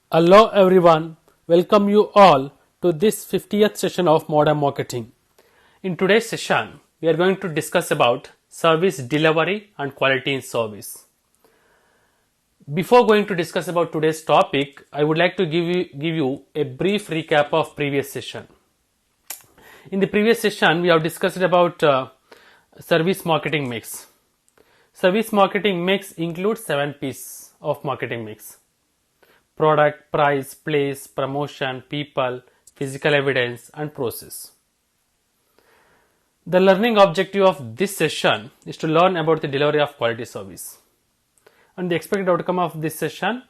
Hello everyone, welcome you all to this 50th session of Modern Marketing. In today's session, we are going to discuss about service delivery and quality in service. Before going to discuss about today's topic, I would like to give you a brief recap of previous session. In the previous session, we have discussed about service marketing mix. Service marketing mix includes 7 P's of marketing mix: product, price, place, promotion, people, physical evidence, and process. The learning objective of this session is to learn about the delivery of quality service. And the expected outcome of this session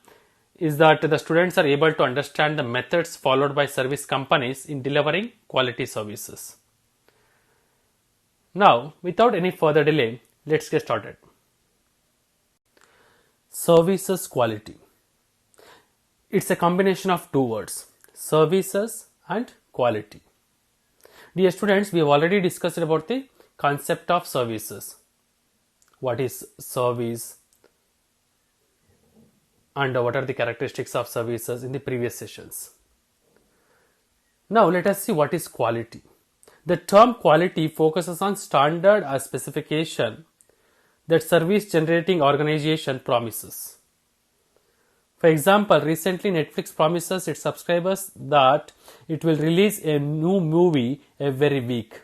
is that the students are able to understand the methods followed by service companies in delivering quality services. Now, without any further delay, let's get started. Services quality. It's a combination of two words, services and quality. Dear students, we have already discussed about the concept of services. What is service and what are the characteristics of services in the previous sessions. Now let us see what is quality. The term quality focuses on standard or specification that service generating organization promises. For example, recently Netflix promises its subscribers that it will release a new movie every week.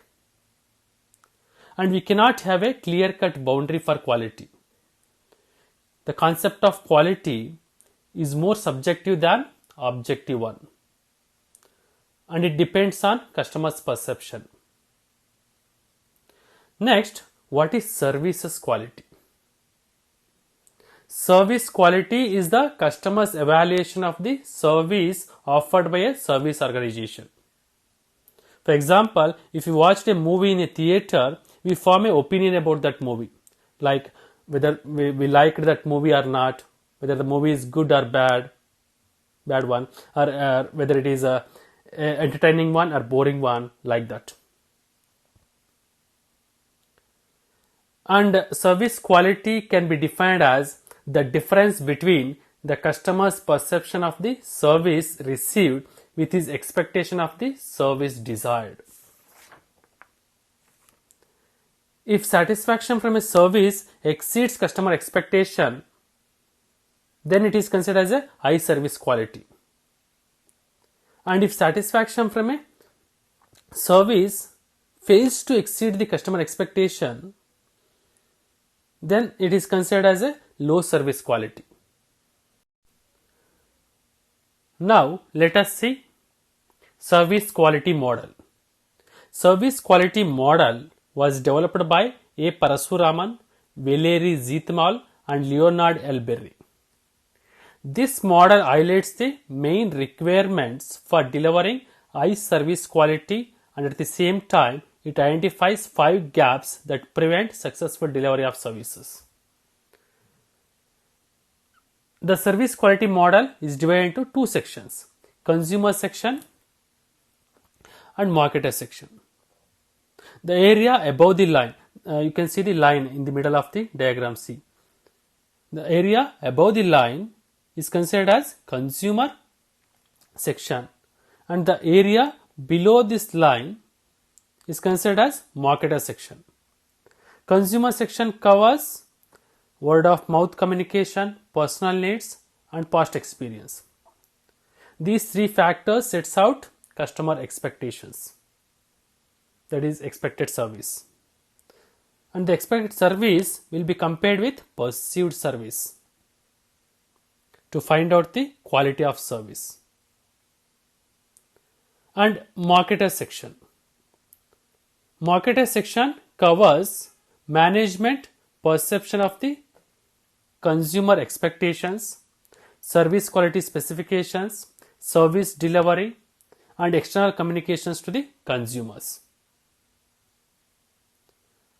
And we cannot have a clear-cut boundary for quality. The concept of quality is more subjective than objective one. And it depends on customer's perception. Next, what is services quality? Service quality is the customer's evaluation of the service offered by a service organization. For example, if you watched a movie in a theater, we form an opinion about that movie, like whether we liked that movie or not, whether the movie is good or bad one, or whether it is a entertaining one or boring one, like that. And service quality can be defined as the difference between the customer's perception of the service received with his expectation of the service desired. If satisfaction from a service exceeds customer expectation, then it is considered as a high service quality. And if satisfaction from a service fails to exceed the customer expectation, then it is considered as a low service quality. Now let us see service quality model. Service quality model was developed by A. Parasuraman, Valery Zitmal and Leonard L. Berry. This model highlights the main requirements for delivering high service quality, and at the same time it identifies 5 gaps that prevent successful delivery of services. The service quality model is divided into 2 sections, consumer section and marketer section. The area above the line, you can see the line in the middle of the diagram C. The area above the line is considered as consumer section, and the area below this line is considered as marketer section. Consumer section covers word of mouth communication, personal needs and past experience. These 3 factors sets out customer expectations, that is expected service. And the expected service will be compared with perceived service to find out the quality of service. And marketer section. Marketer section covers management perception of the consumer expectations, service quality specifications, service delivery and external communications to the consumers.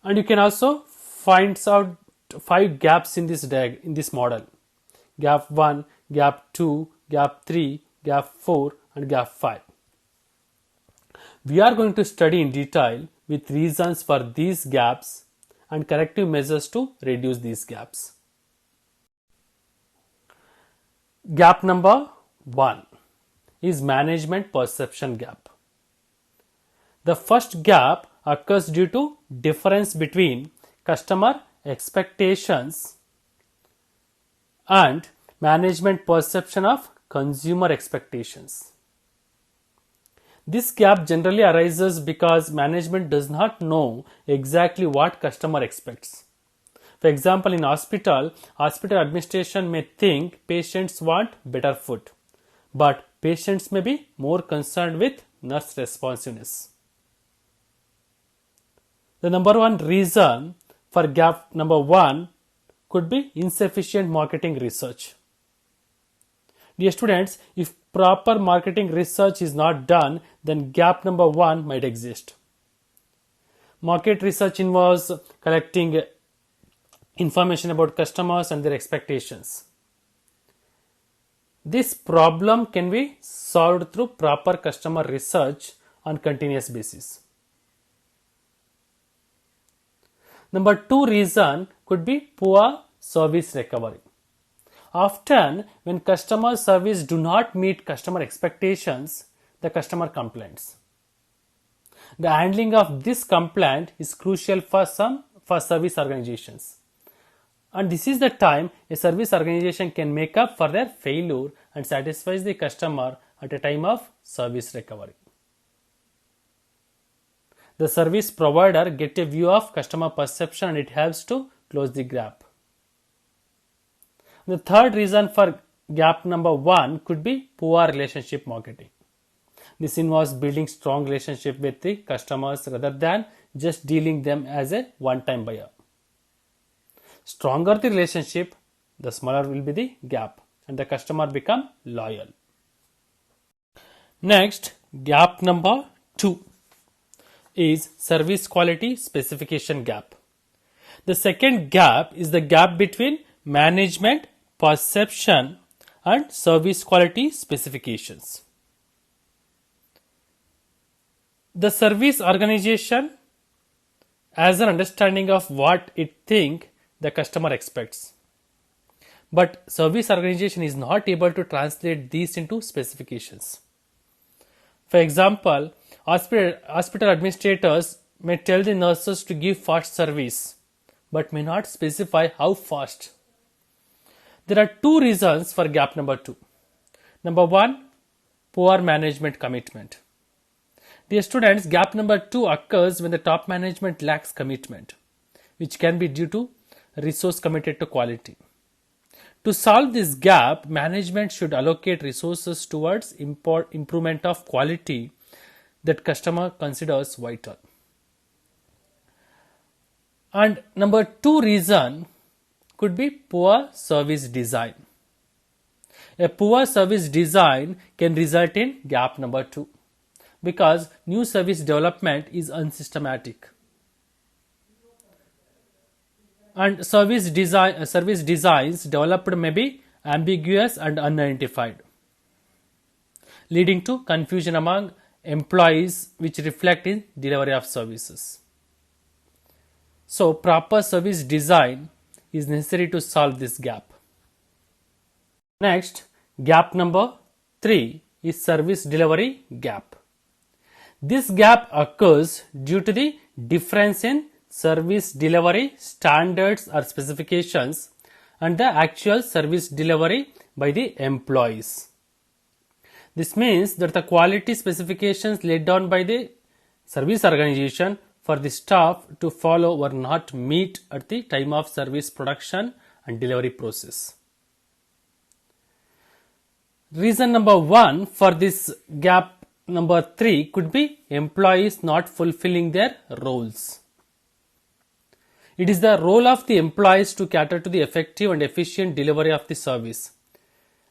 And you can also find out 5 gaps in this model. Gap 1, Gap 2, Gap 3, Gap 4 and Gap 5. We are going to study in detail with reasons for these gaps and corrective measures to reduce these gaps. Gap number 1 is management perception gap. The first gap occurs due to difference between customer expectations and management perception of consumer expectations. This gap generally arises because management does not know exactly what customer expects. For example, in hospital administration may think patients want better food, but patients may be more concerned with nurse responsiveness. The number one reason for gap number 1 could be insufficient marketing research. Dear students, if proper marketing research is not done, then gap number 1 might exist. Market research involves collecting information about customers and their expectations. This problem can be solved through proper customer research on continuous basis. Number 2 reason could be poor service recovery. Often, when customer service do not meet customer expectations, the customer complains. The handling of this complaint is crucial for service organizations. And this is the time a service organization can make up for their failure and satisfies the customer at a time of service recovery. The service provider gets a view of customer perception and it helps to close the gap. The third reason for gap number 1 could be poor relationship marketing. This involves building strong relationship with the customers rather than just dealing them as a one-time buyer. Stronger the relationship, the smaller will be the gap and the customer become loyal. Next, gap number 2 is service quality specification gap. The second gap is the gap between management perception and service quality specifications. The service organization has an understanding of what it thinks the customer expects, but service organization is not able to translate these into specifications. For example, hospital administrators may tell the nurses to give fast service, but may not specify how fast. There are 2 reasons for gap number 2. Number 1, poor management commitment. Dear students, gap number 2 occurs when the top management lacks commitment, which can be due to resource committed to quality. To solve this gap, management should allocate resources towards improvement of quality that customer considers vital. And number 2 reason could be poor service design. A poor service design can result in gap number 2 because new service development is unsystematic. And service designs developed may be ambiguous and unidentified, leading to confusion among employees which reflect in delivery of services. So, proper service design is necessary to solve this gap. Next, gap number 3 is service delivery gap. This gap occurs due to the difference in service delivery standards or specifications and the actual service delivery by the employees. This means that the quality specifications laid down by the service organization for the staff to follow were not met at the time of service production and delivery process. Reason number 1 for this gap number 3 could be employees not fulfilling their roles. It is the role of the employees to cater to the effective and efficient delivery of the service.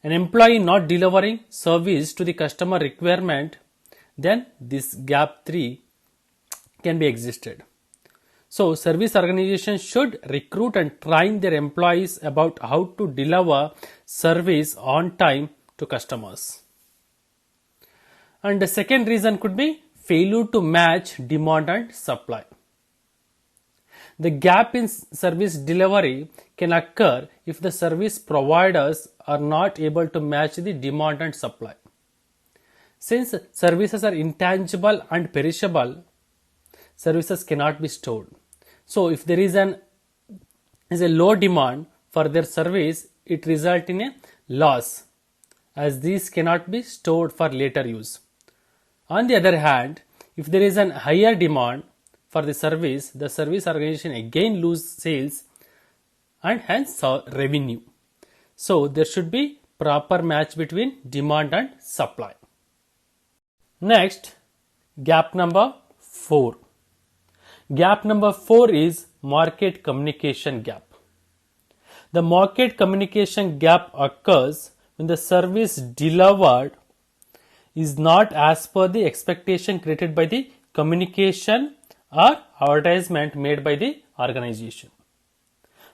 An employee not delivering service to the customer requirement, then this gap 3 can be existed. So, service organizations should recruit and train their employees about how to deliver service on time to customers. And the second reason could be failure to match demand and supply. The gap in service delivery can occur if the service providers are not able to match the demand and supply. Since services are intangible and perishable, services cannot be stored. So if there is a low demand for their service, it results in a loss, as these cannot be stored for later use. On the other hand, if there is a higher demand for the service organization again lose sales and hence revenue. So there should be proper match between demand and supply. Next, gap number 4. Gap number 4 is market communication gap. The market communication gap occurs when the service delivered is not as per the expectation created by the communication or advertisement made by the organization.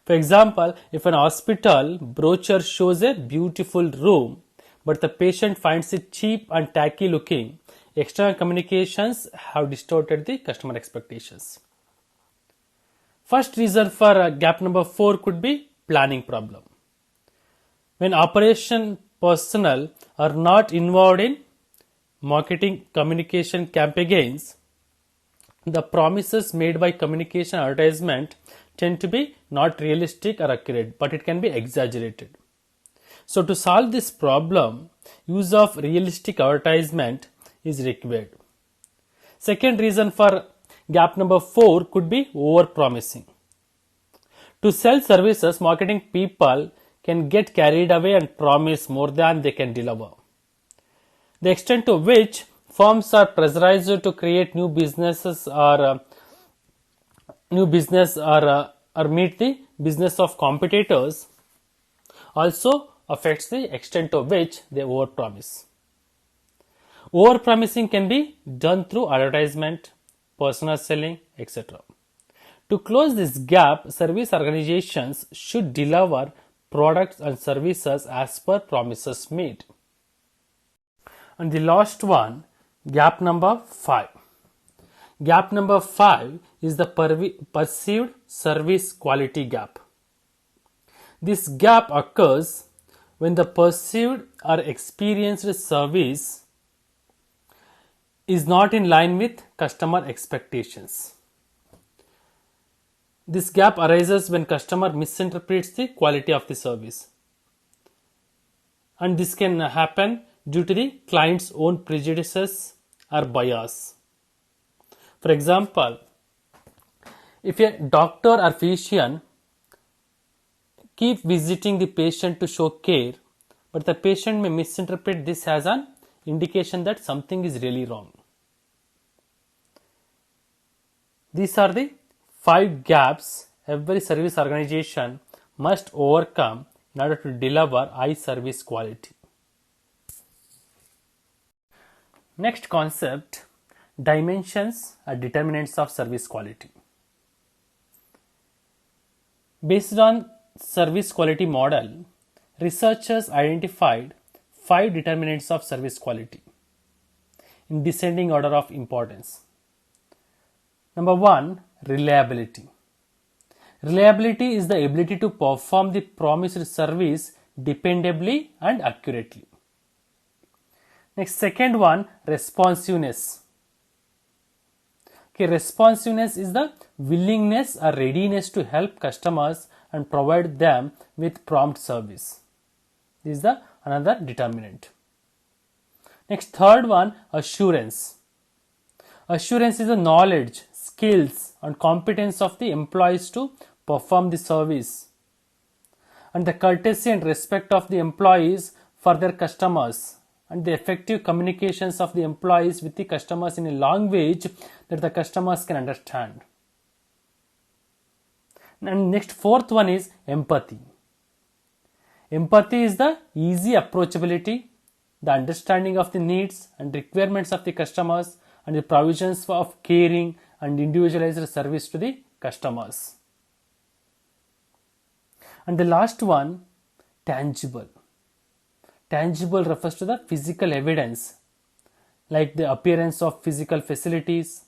For example, if an hospital brochure shows a beautiful room but the patient finds it cheap and tacky looking, external communications have distorted the customer expectations. First reason for gap number 4 could be planning problem. When operation personnel are not involved in marketing communication campaigns, the promises made by communication advertisement tend to be not realistic or accurate, but it can be exaggerated. So to solve this problem, use of realistic advertisement is required. Second reason for gap number 4 could be over-promising. To sell services, marketing people can get carried away and promise more than they can deliver. The extent to which firms are pressurized to create new businesses or meet the business of competitors also affects the extent to which they overpromise. Overpromising can be done through advertisement, personal selling, etc. To close this gap, service organizations should deliver products and services as per promises made. And the last one, gap number 5. Gap number 5 is the perceived service quality gap. This gap occurs when the perceived or experienced service is not in line with customer expectations. This gap arises when customer misinterprets the quality of the service. And this can happen due to the client's own prejudices or bias. For example, if a doctor or physician keep visiting the patient to show care, but the patient may misinterpret this as an indication that something is really wrong. These are the 5 gaps every service organization must overcome in order to deliver high service quality. Next concept, dimensions or determinants of service quality. Based on service quality model, researchers identified 5 determinants of service quality in descending order of importance. Number 1, reliability. Reliability is the ability to perform the promised service dependably and accurately. Next, second one, responsiveness. Responsiveness is the willingness or readiness to help customers and provide them with prompt service. This is the another determinant. Next, third one, assurance. Assurance is the knowledge, skills and competence of the employees to perform the service, and the courtesy and respect of the employees for their customers, and the effective communications of the employees with the customers in a language that the customers can understand. And next, fourth one is empathy. Empathy is the easy approachability, the understanding of the needs and requirements of the customers, and the provisions of caring and individualized service to the customers. And the last one, tangible. Tangible refers to the physical evidence like the appearance of physical facilities,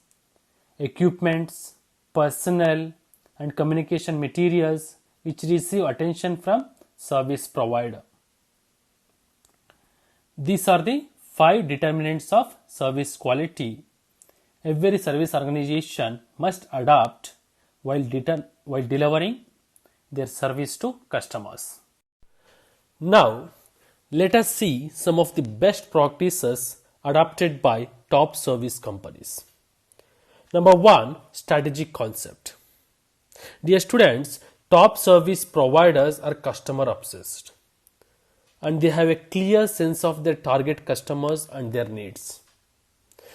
equipments, personnel and communication materials which receive attention from service provider. These are the 5 determinants of service quality every service organization must adopt while delivering their service to customers. Now, let us see some of the best practices adopted by top service companies. Number 1, strategic concept. Dear students, top service providers are customer obsessed and they have a clear sense of their target customers and their needs,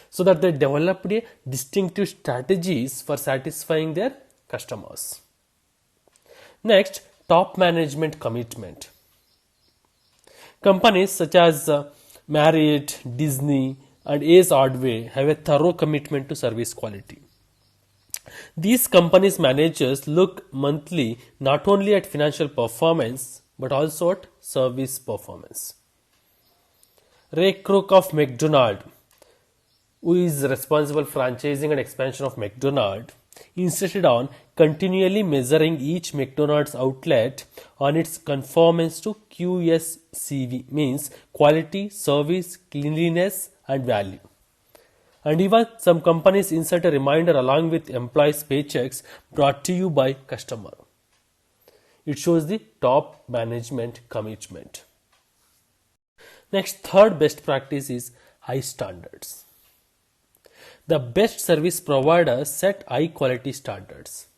so that they developed a distinctive strategies for satisfying their customers. Next, top management commitment. Companies such as Marriott, Disney and Ace Hardware have a thorough commitment to service quality. These companies' managers look monthly not only at financial performance but also at service performance. Ray Kroc of McDonald's, who is responsible for franchising and expansion of McDonald's, insisted on continually measuring each McDonald's outlet on its conformance to QSCV, means quality, service, cleanliness and value. And even some companies insert a reminder along with employees' paychecks brought to you by customer. It shows the top management commitment. Next, third best practice is high standards. The best service providers set high quality standards.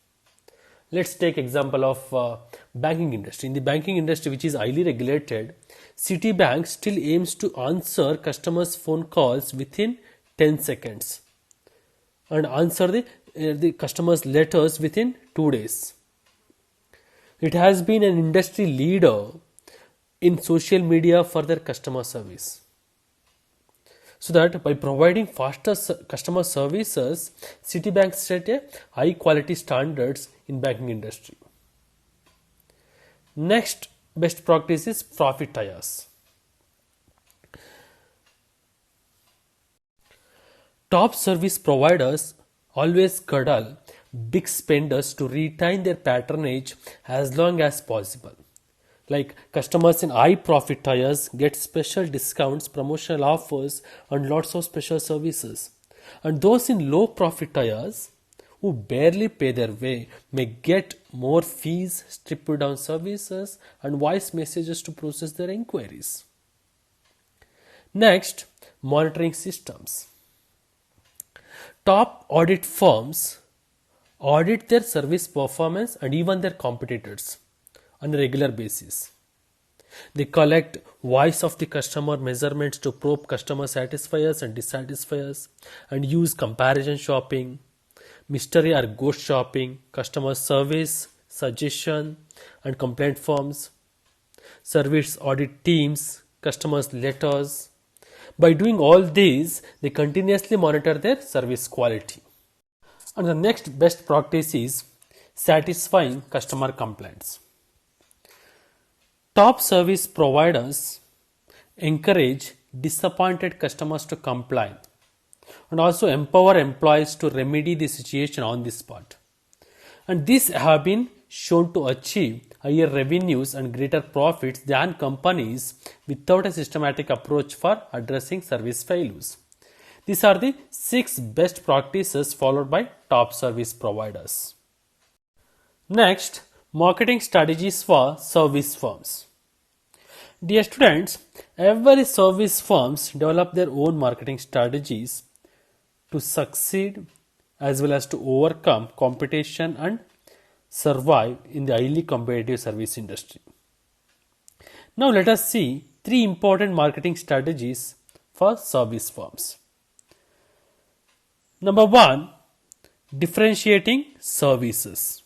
Let's take example of banking industry. In the banking industry, which is highly regulated, Citibank still aims to answer customers' phone calls within 10 seconds and answer the customers' letters within 2 days. It has been an industry leader in social media for their customer service. So that by providing faster customer services, Citibank set a high quality standards in banking industry. Next best practice is profit tires. Top service providers always cuddle big spenders to retain their patronage as long as possible. Like customers in high profit tiers get special discounts, promotional offers and lots of special services. And those in low profit tiers who barely pay their way may get more fees, stripped down services and voice messages to process their inquiries. Next, monitoring systems. Top audit firms audit their service performance and even their competitors on a regular basis. They collect voice of the customer measurements to probe customer satisfiers and dissatisfiers and use comparison shopping, mystery or ghost shopping, customer service, suggestion and complaint forms, service audit teams, customers' letters. By doing all these, they continuously monitor their service quality. And the next best practice is satisfying customer complaints. Top service providers encourage disappointed customers to comply and also empower employees to remedy the situation on the spot. And these have been shown to achieve higher revenues and greater profits than companies without a systematic approach for addressing service failures. These are the 6 best practices followed by top service providers. Next, marketing strategies for service firms. Dear students, every service firms develop their own marketing strategies to succeed as well as to overcome competition and survive in the highly competitive service industry. Now let us see 3 important marketing strategies for service firms. Number 1, differentiating services.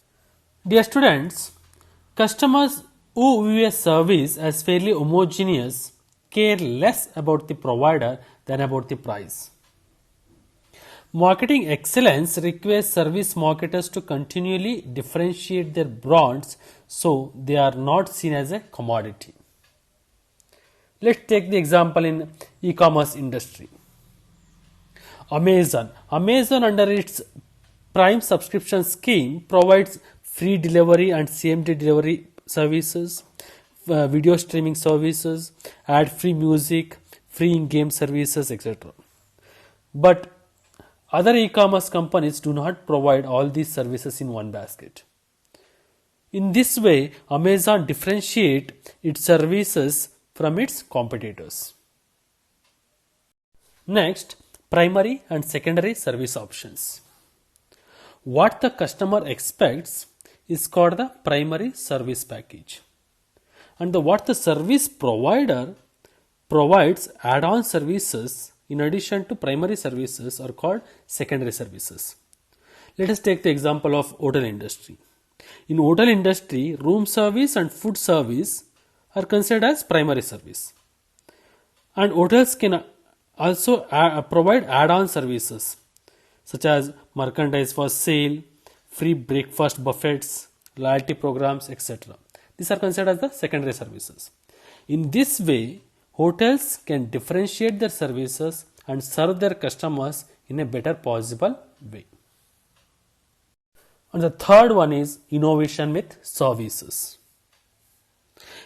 Dear students, customers who view a service as fairly homogeneous care less about the provider than about the price. Marketing excellence requires service marketers to continually differentiate their brands so they are not seen as a commodity. Let's take the example in e-commerce industry. Amazon under its Prime subscription scheme provides free delivery and CMT delivery services, video streaming services, ad free music, free in-game services, etc. But other e-commerce companies do not provide all these services in one basket. In this way, Amazon differentiates its services from its competitors. Next, primary and secondary service options. What the customer expects is called the primary service package. And what the service provider provides add-on services in addition to primary services are called secondary services. Let us take the example of hotel industry. In hotel industry, room service and food service are considered as primary service. And hotels can also provide add-on services such as merchandise for sale, free breakfast buffets, loyalty programs, etc. These are considered as the secondary services. In this way, hotels can differentiate their services and serve their customers in a better possible way. And the third one is innovation with services.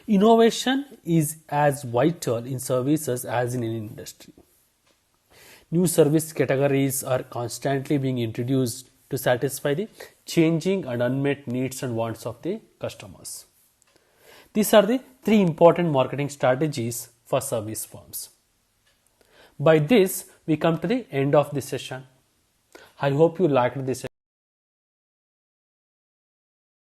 Innovation is as vital in services as in any industry. New service categories are constantly being introduced to satisfy the changing and unmet needs and wants of the customers. These are the three important marketing strategies for service firms. By this, we come to the end of this session. I hope you liked this session.